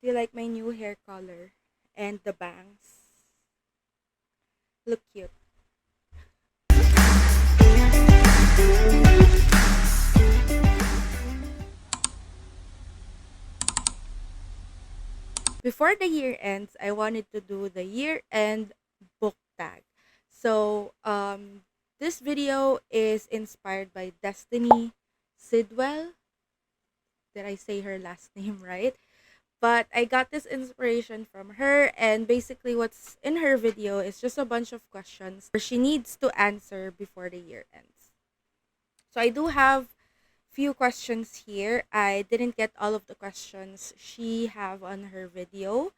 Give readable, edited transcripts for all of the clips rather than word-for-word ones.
Do you like my new hair color? And the bangs look cute. Before the year ends, I wanted to do the year end book tag. So, this video is inspired by Destiny Sidwell. Did I say her last name right? But I got this inspiration from her, and basically, what's in her video is just a bunch of questions where she needs to answer before the year ends. So, I do have few questions here. I didn't get all of the questions she have on her video,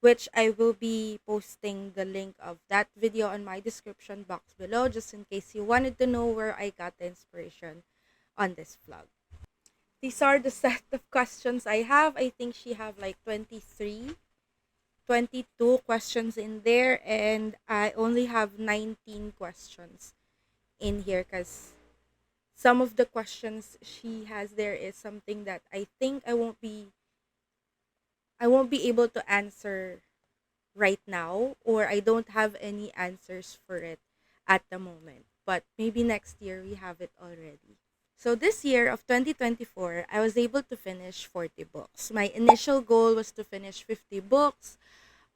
which I will be posting the link of that video on my description box below, just in case you wanted to know where I got the inspiration on this vlog. These are the set of questions I have. I think she have like 23, 22 questions in there, and I only have 19 questions in here because some of the questions she has there is something that I think I won't be able to answer right now, or I don't have any answers for it at the moment. But maybe next year we have it already. So this year of 2024, I was able to finish 40 books. My initial goal was to finish 50 books.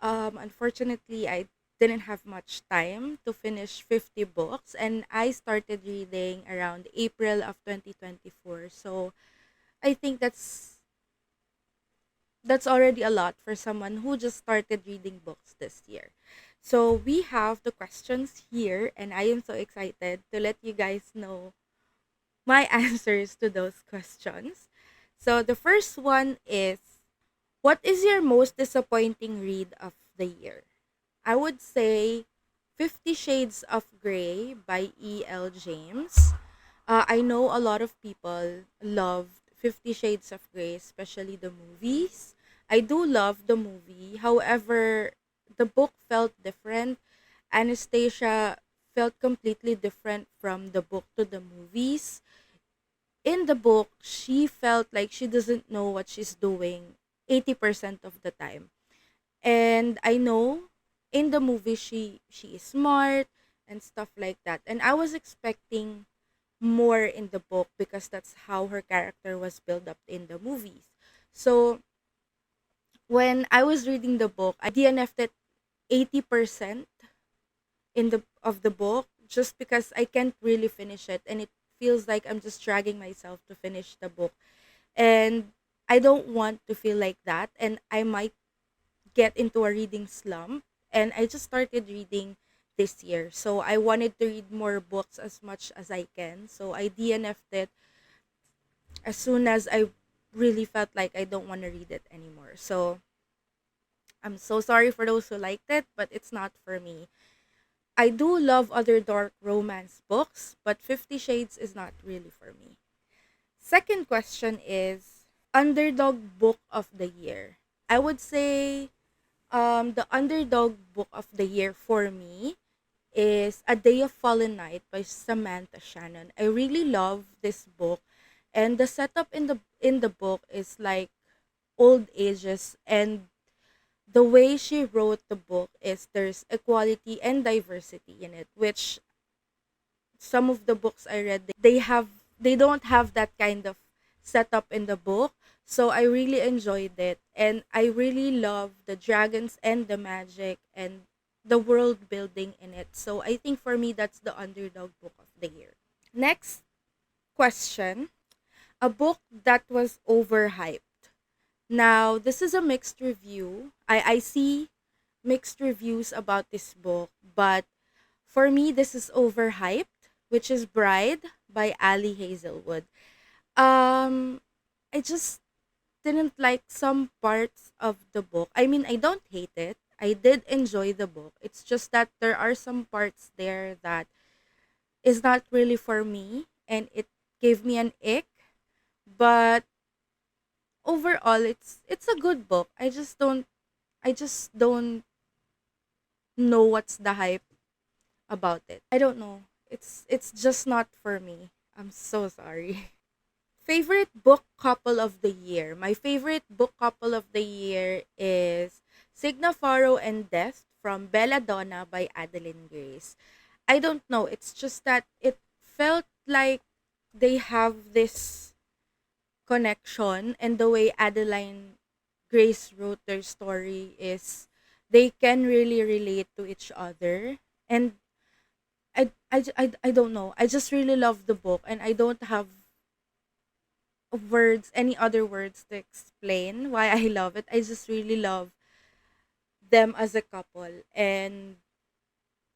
Unfortunately, I didn't have much time to finish 50 books, and I started reading around April of 2024. So I think that's already a lot for someone who just started reading books this year. So we have the questions here, and I am so excited to let you guys know my answers to those questions. So the first one is, what is your most disappointing read of the year? I would say 50 Shades of Grey by E.L. James. I know a lot of people loved 50 Shades of Grey, especially the movies. I do love the movie. However, the book felt different. Anastasia felt completely different from the book to the movies. In the book, she felt like she doesn't know what she's doing 80% of the time. And I know in the movie she is smart and stuff like that. And I was expecting more in the book because that's how her character was built up in the movies. So when I was reading the book, I DNF'd it 80% in the book just because I can't really finish it, and it feels like I'm just dragging myself to finish the book. And I don't want to feel like that, and I might get into a reading slump. And I just started reading this year. So I wanted to read more books as much as I can. So I DNF'd it as soon as I really felt like I don't want to read it anymore. So I'm so sorry for those who liked it, but it's not for me. I do love other dark romance books, but 50 Shades is not really for me. Second question is, underdog book of the year. I would say the underdog book of the year for me is A Day of Fallen Night by Samantha Shannon. I really love this book, and the setup in the book is like old ages, and the way she wrote the book is there's equality and diversity in it, which some of the books I read, they don't have that kind of setup in the book. So I really enjoyed it, and I really love the dragons and the magic and the world building in it. So I think for me that's the underdog book of the year. Next question, a book that was overhyped. Now, this is a mixed review. I see mixed reviews about this book, but for me, this is overhyped, which is Bride by Ali Hazelwood. Um, I just didn't like some parts of the book. I mean, I don't hate it. I did enjoy the book. It's just that there are some parts there that is not really for me, and it gave me an ick. But overall, it's a good book. I just don't know what's the hype about it. I don't know. It's just not for me. I'm so sorry. Favorite book couple of the year. My favorite book couple of the year is Signa Farrow and Death from Belladonna by Adeline Grace. I don't know. It's just that it felt like they have this connection, and the way Adeline Grace wrote their story is they can really relate to each other. And I don't know. I just really love the book, and I don't have any other words to explain why I love it. I just really love them as a couple, and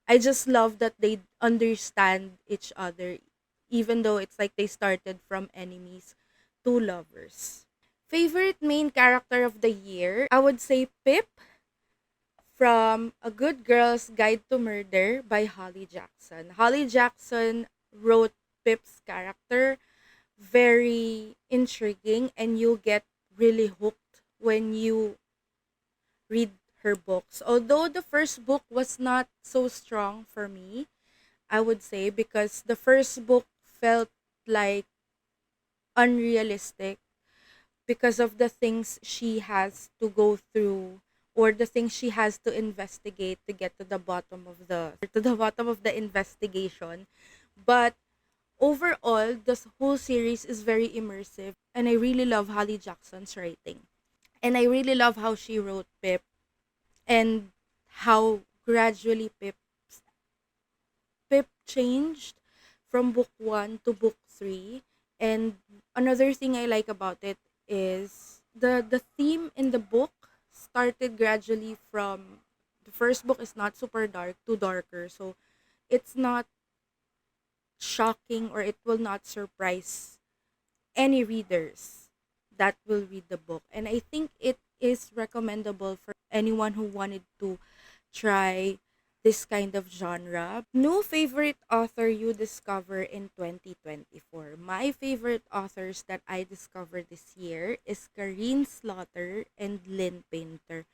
I just love that they understand each other, even though it's like they started from enemies to lovers. Favorite main character of the year, I would say Pip from A Good Girl's Guide to Murder by Holly Jackson. Holly Jackson wrote Pip's character very intriguing, and you get really hooked when you read her books. Although the first book was not so strong for me, I would say, because the first book felt like unrealistic because of the things she has to go through, or the things she has to investigate to get to the bottom of the investigation. But overall, this whole series is very immersive, and I really love Holly Jackson's writing. And I really love how she wrote Pip, and how gradually Pip changed from book 1 to book 3. And another thing I like about it is the theme in the book started gradually from the first book is not super dark to darker. So it's not shocking, or it will not surprise any readers that will read the book. And I think it is recommendable for anyone who wanted to try this kind of genre. New favorite author you discover in 2024. My favorite authors that I discovered this year is Karine Slaughter and Lynn Painter.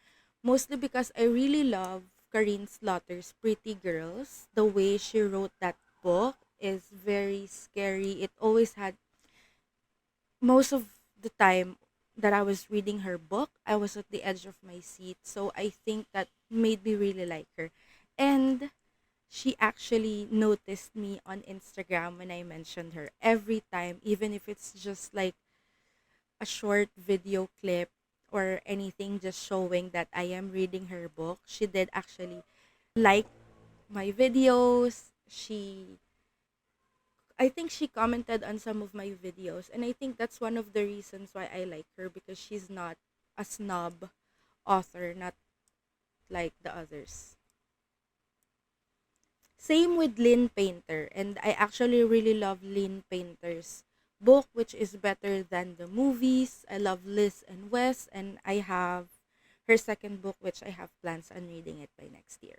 Mostly because I really love Karine Slaughter's Pretty Girls. The way she wrote that book is very scary. It always had most of the time that I was reading her book, I was at the edge of my seat. So I think that made me really like her. And she actually noticed me on Instagram when I mentioned her every time, even if it's just like a short video clip or anything just showing that I am reading her book. She did actually like my videos. I think she commented on some of my videos, and I think that's one of the reasons why I like her, because she's not a snob author, not like the others. Same with Lynn Painter, and I actually really love Lynn Painter's book, which is Better Than the Movies. I love Liz and Wes, and I have her second book, which I have plans on reading it by next year.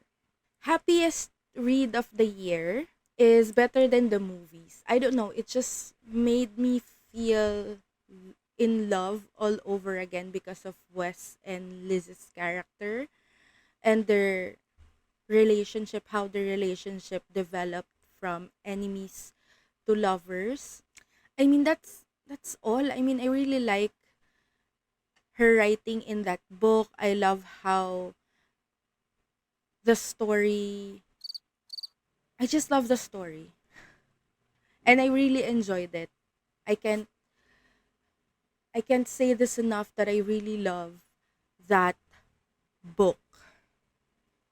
Happiest read of the year is Better Than the Movies. I don't know, it just made me feel in love all over again because of Wes and Liz's character and their relationship, how the relationship developed from enemies to lovers. I mean, that's all. I mean, I really like her writing in that book. I love how the story I just love the story, and I really enjoyed it. I can't I can't say this enough that I really love that book.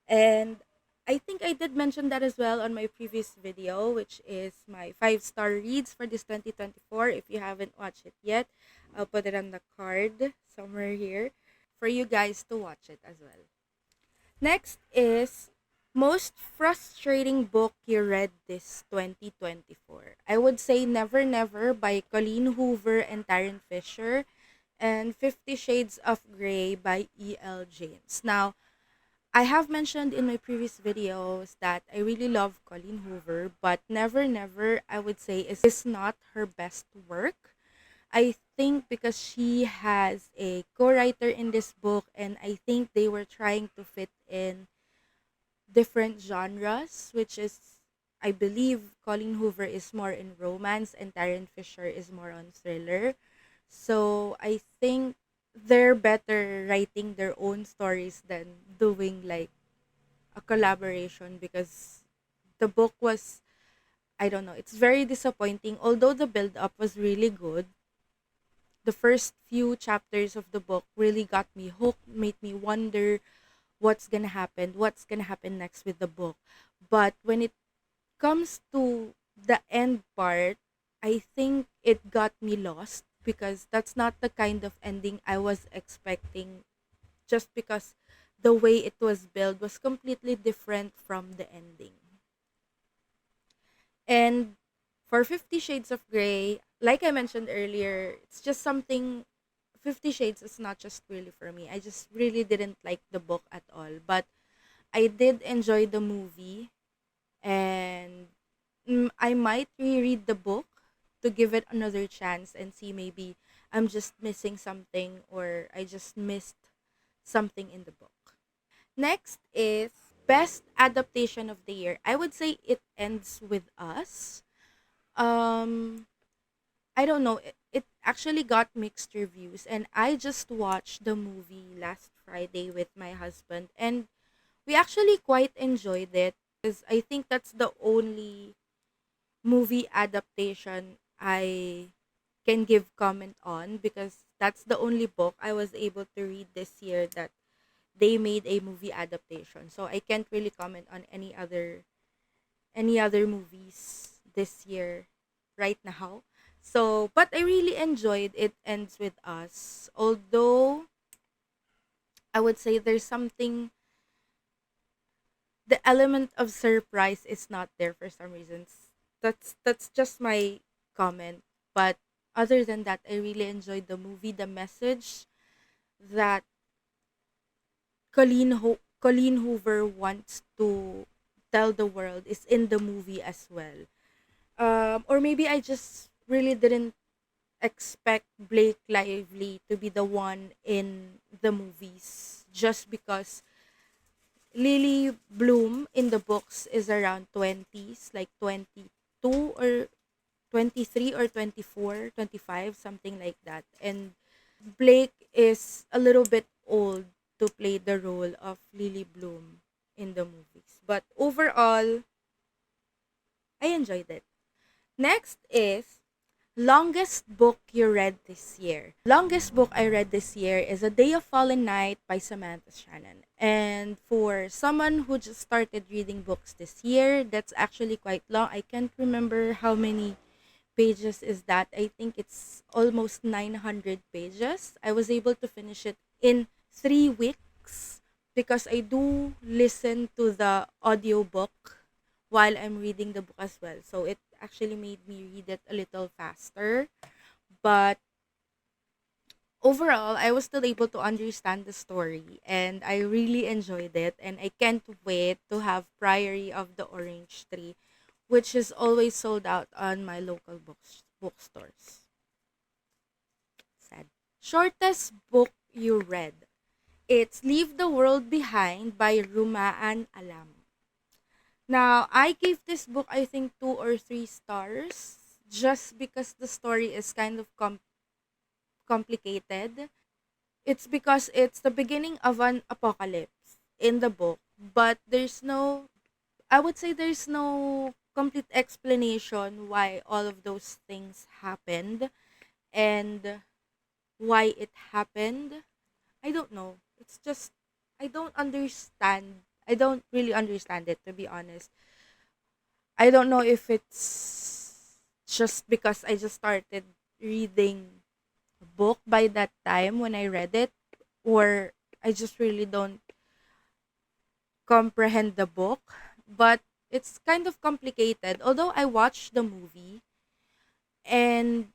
And I think I did mention that as well on my previous video, which is my 5-star reads for this 2024. If you haven't watched it yet, I'll put it on the card somewhere here for you guys to watch it as well. Next is most frustrating book you read this 2024. I would say Never Never by Colleen Hoover and Taryn Fisher, and 50 Shades of Grey by E.L. James. Now, I have mentioned in my previous videos that I really love Colleen Hoover, but Never Never, I would say, is not her best work. I think because she has a co-writer in this book, and I think they were trying to fit in different genres, which is I believe Colleen Hoover is more in romance and Taryn Fisher is more on thriller. So I think they're better writing their own stories than doing like a collaboration, because the book was, I don't know, it's very disappointing. Although the build up was really good, the first few chapters of the book really got me hooked, made me wonder what's gonna happen next with the book. But when it comes to the end part, I think it got me lost because that's not the kind of ending I was expecting, just because the way it was built was completely different from the ending. And for 50 Shades of Grey, like I mentioned earlier, it's just something. 50 Shades is not just really for me. I just really didn't like the book at all. But I did enjoy the movie, and I might reread the book to give it another chance and see maybe I'm just missing something or I just missed something in the book. Next is best adaptation of the year. I would say it ends with us. Um I don't know. It actually got mixed reviews, and I just watched the movie last Friday with my husband, and we actually quite enjoyed it because I think that's the only movie adaptation I can give comment on, because that's the only book I was able to read this year that they made a movie adaptation. So I can't really comment on any other movies this year right now. So, but I really enjoyed It Ends With Us. Although I would say there's something, the element of surprise is not there for some reasons. That's just my comment. But other than that, I really enjoyed the movie. The message that Colleen Hoover wants to tell the world is in the movie as well. Or maybe I just really didn't expect Blake Lively to be the one in the movies, just because Lily Bloom in the books is around 20s, like 22 or 23 or 24, 25, something like that. And Blake is a little bit old to play the role of Lily Bloom in the movies. But overall, I enjoyed it. Next is longest book you read this year. Longest book I read this year is A Day of Fallen Night by Samantha Shannon. And for someone who just started reading books this year, that's actually quite long. I can't remember how many pages is that. I think it's almost 900 pages. I was able to finish it in 3 weeks because I do listen to the audiobook while I'm reading the book as well. So it actually made me read it a little faster. But overall, I was still able to understand the story and I really enjoyed it. And I can't wait to have Priory of the Orange Tree, which is always sold out on my local bookstores. Sad. Shortest book you read. It's Leave the World Behind by Rumaan Alam. Now, I gave this book, I think, 2 or 3 stars just because the story is kind of complicated. It's because it's the beginning of an apocalypse in the book, but I would say there's no complete explanation why all of those things happened and why it happened. I don't know. It's just, I don't understand. I don't really understand it, to be honest. I don't know if it's just because I just started reading a book by that time when I read it, or I just really don't comprehend the book. But it's kind of complicated. Although I watched the movie and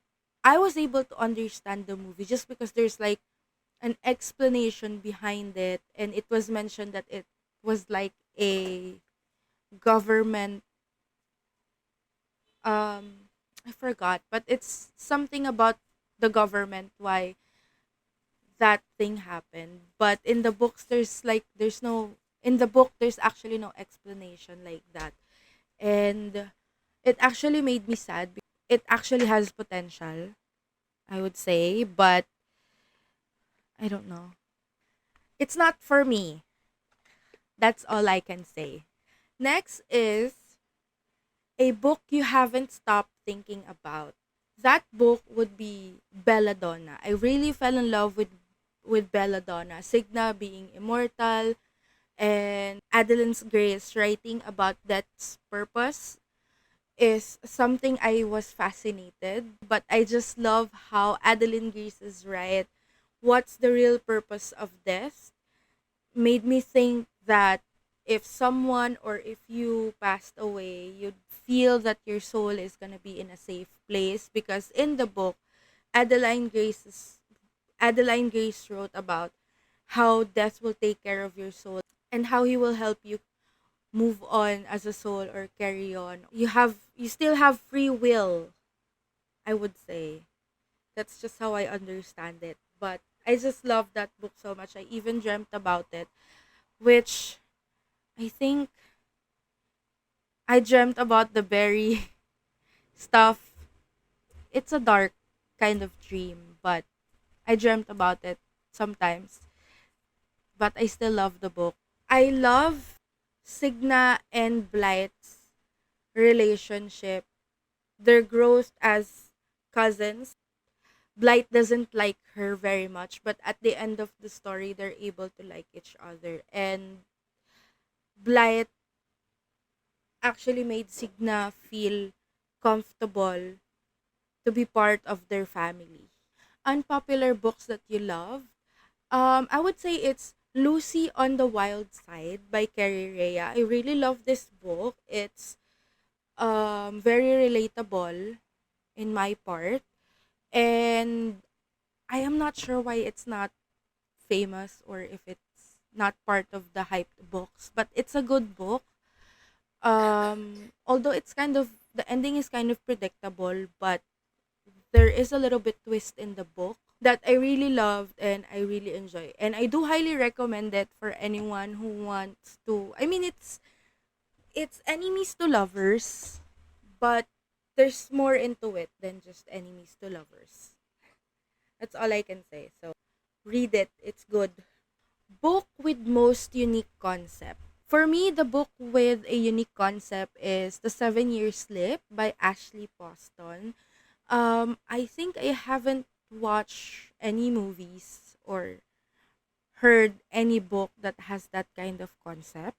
I was able to understand the movie just because there's like an explanation behind it, and it was mentioned that it was like a government, I forgot, but it's something about the government why that thing happened. But in the books there's no, in the book there's actually no explanation like that. And it actually made me sad. It actually has potential, I would say, but I don't know. It's not for me. That's all I can say. Next is a book you haven't stopped thinking about. That book would be Belladonna. I really fell in love with Belladonna. Signa being immortal and Adeline's Grace writing about death's purpose is something I was fascinated, but I just love how Adeline Grace is right. What's the real purpose of death? Made me think that if someone or if you passed away, you'd feel that your soul is gonna be in a safe place because in the book, Adeline Grace Adeline Grace wrote about how death will take care of your soul and how he will help you move on as a soul or carry on. You still have free will, I would say. That's just how I understand it. But I just love that book so much. I even dreamt about it, which I think I dreamt about the berry stuff. It's a dark kind of dream, but I dreamt about it sometimes. But I still love the book. I love Signa and Blight's relationship, their growth as cousins. Blight doesn't like her very much, but at the end of the story, they're able to like each other. And Blight actually made Signa feel comfortable to be part of their family. Unpopular books that you love? I would say it's Lucy on the Wild Side by Carrie Rea. I really love this book. It's very relatable in my part. And I am not sure why it's not famous or if it's not part of the hyped books, but it's a good book. Although it's kind of the ending is kind of predictable, but there is a little bit twist in the book that I really loved and I really enjoy. And I do highly recommend it for anyone who wants to. I mean, it's enemies to lovers, but there's more into it than just enemies to lovers. That's all I can say. So read it. It's good. Book with most unique concept. For me, the book with a unique concept is The 7 Year Slip by Ashley Poston. I think I haven't watched any movies or heard any book that has that kind of concept.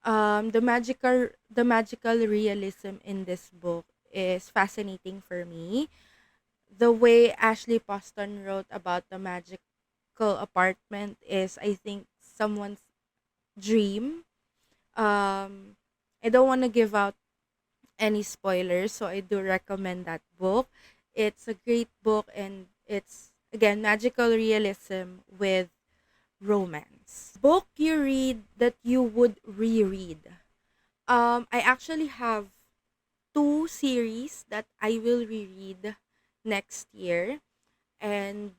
The magical realism in this book is fascinating for me. The way Ashley Poston wrote about the magical apartment is, I think, someone's dream. Um, I don't want to give out any spoilers, so I do recommend that book. It's a great book and it's again magical realism with romance. Book you read that you would reread. I actually have two series that I will reread next year, and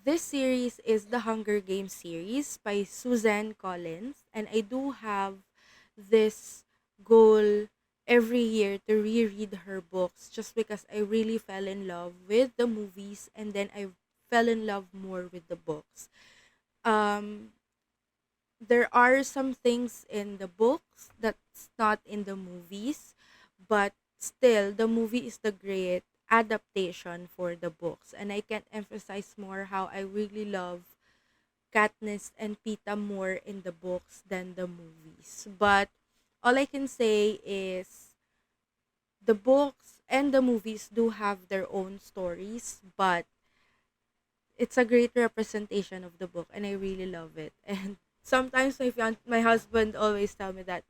this series is the Hunger Games series by Suzanne Collins, and I do have this goal every year to reread her books just because I really fell in love with the movies and then I fell in love more with the books. Um, there are some things in the books that's not in the movies, but still the movie is the great adaptation for the books, and I can't emphasize more how I really love Katniss and Pita more in the books than the movies. But all I can say is the books and the movies do have their own stories, but it's a great representation of the book and I really love it. And sometimes my husband always tell me that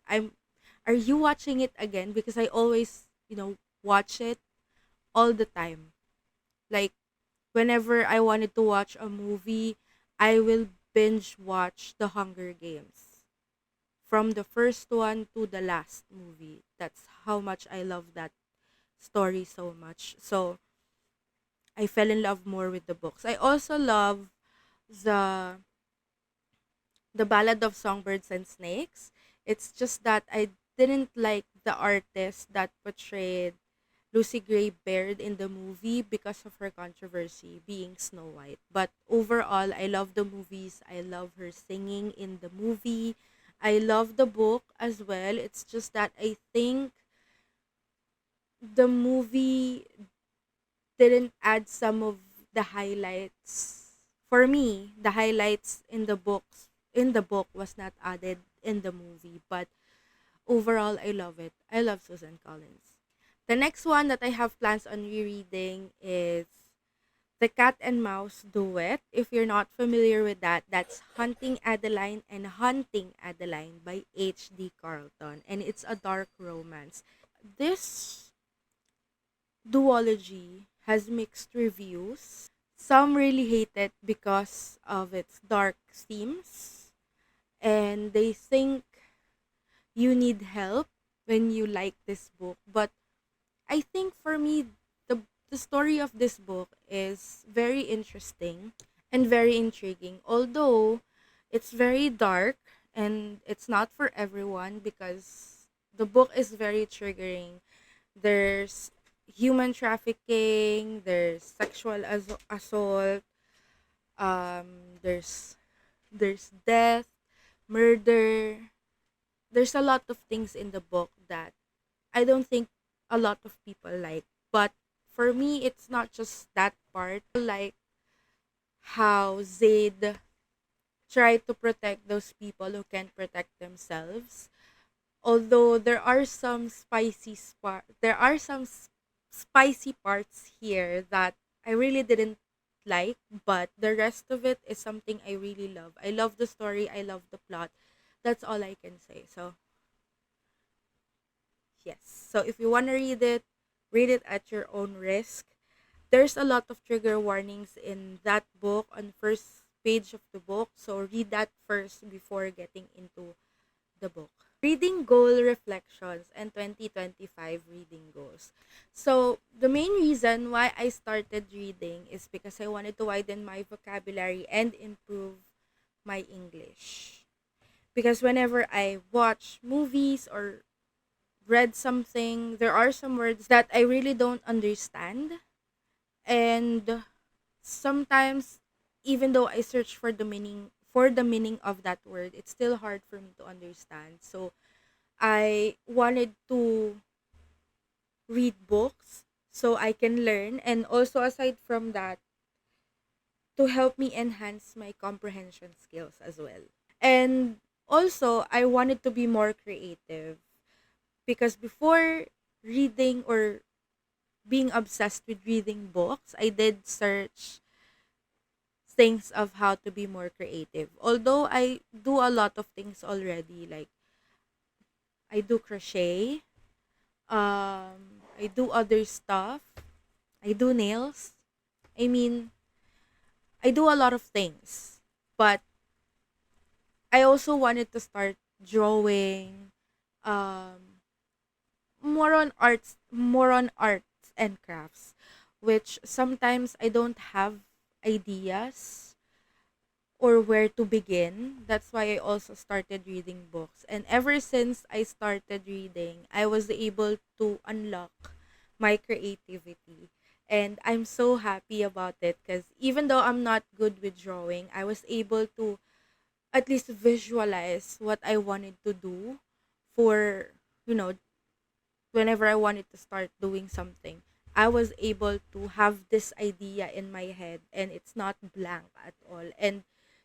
are you watching it again? Because I always, watch it all the time. Like whenever I wanted to watch a movie, I will binge watch The Hunger Games from the first one to the last movie. That's how much I love that story so much. So I fell in love more with the books. I also love the The Ballad of Songbirds and Snakes. It's just that I didn't like the artist that portrayed Lucy Gray Baird in the movie because of her controversy being Snow White. But overall, I love the movies. I love her singing in the movie. I love the book as well. It's just that I think the movie didn't add some of the highlights. For me, the highlights in the book was not added in the movie, but overall I love it. I love Susan Collins. The next one that I have plans on rereading is The Cat and Mouse Duet. If you're not familiar with that, that's Hunting Adeline and Hunting Adeline by H.D. Carlton, and it's a dark romance. This duology has mixed reviews. Some really hate it because of its dark themes, and they think you need help when you like this book. But I think for me, the the story of this book is very interesting and very intriguing. Although it's very dark and it's not for everyone because the book is very triggering. There's human trafficking, there's sexual assault, there's death, murder. There's a lot of things in the book that I don't think a lot of people like. But for me, it's not just that part. Like how Zaid tried to protect those people who can't protect themselves. Although there are some spicy parts here that I really didn't like, but the rest of it is something I really love. I love the story, I love the plot. That's all I can say. So, yes. So if you want to read it at your own risk. There's a lot of trigger warnings in that book on first page of the book. So read that first before getting into the book. Reading goal reflections and 2025 reading goals. So the main reason why I started reading is because I wanted to widen my vocabulary and improve my English. Because whenever I watch movies or read something, there are some words that I really don't understand. And sometimes even though I search for the meaning of that word, it's still hard for me to understand. So I wanted to read books so I can learn, and also aside from that, to help me enhance my comprehension skills as well. And also I wanted to be more creative because before reading or being obsessed with reading books, I did search things of how to be more creative. Although I do a lot of things already, like I do crochet, I do other stuff, I do nails. I mean, I do a lot of things. But I also wanted to start drawing, um, more on arts and crafts, which sometimes I don't have ideas or where to begin. That's why I also started reading books. And ever since I started reading, I was able to unlock my creativity. And I'm so happy about it because even though I'm not good with drawing, I was able to at least visualize what I wanted to do for, you know, whenever I wanted to start doing something. I was able to have this idea in my head and it's not blank at all. And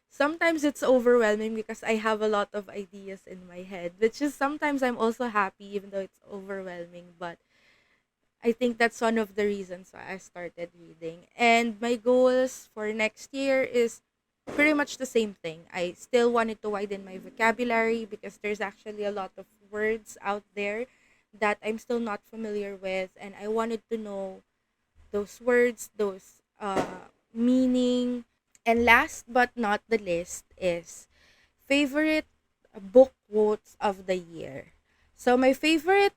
sometimes it's overwhelming because I have a lot of ideas in my head, which is sometimes I'm also happy even though it's overwhelming. But I think that's one of the reasons why I started reading. And my goals for next year is pretty much the same thing. I still wanted to widen my vocabulary because there's actually a lot of words out there that I'm still not familiar with, and I wanted to know those words, those meaning. And last but not the least is favorite book quotes of the year. So my favorite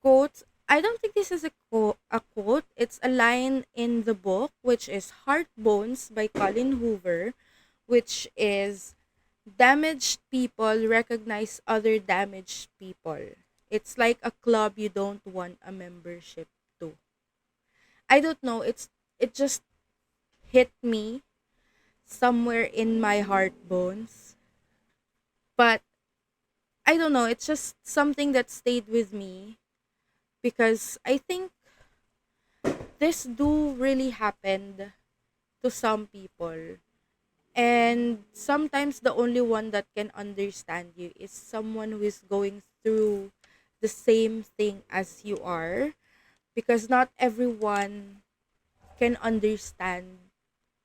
quotes, I don't think this is a quote. It's a line in the book, which is Heart Bones by Colin Hoover, which is damaged people recognize other damaged people. It's like a club you don't want a membership to. I don't know, it just hit me somewhere in my heart bones. But I don't know, it's just something that stayed with me because I think this do really happened to some people. And sometimes the only one that can understand you is someone who is going through the same thing as you are, because not everyone can understand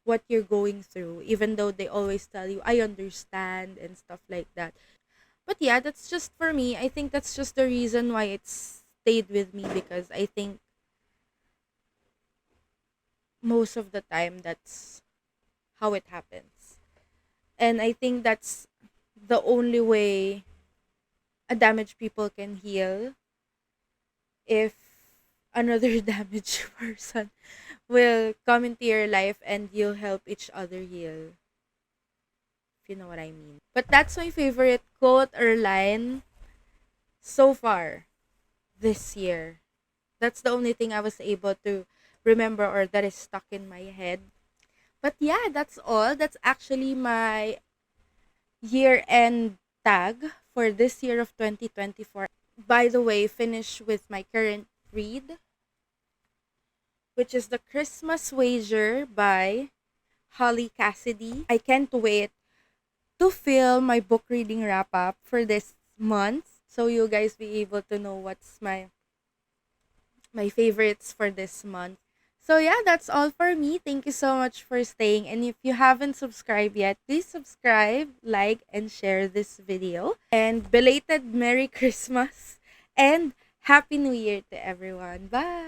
what you're going through, even though they always tell you, I understand and stuff like that. But yeah, that's just for me. I think that's just the reason why it stayed with me, because I think most of the time that's how it happens. And I think that's the only way a damaged people can heal, if another damaged person will come into your life and you'll help each other heal, if you know what I mean. But that's my favorite quote or line so far this year. That's the only thing I was able to remember or that is stuck in my head. But yeah, that's all. That's actually my year end tag for this year of 2024. By the way, finish with my current read, which is The Christmas Wager by Holly Cassidy. I can't wait to film my book reading wrap up for this month, so you guys be able to know what's my favorites for this month. So yeah, that's all for me. Thank you so much for staying. And if you haven't subscribed yet, please subscribe, like, and share this video. And belated Merry Christmas and Happy New Year to everyone. Bye!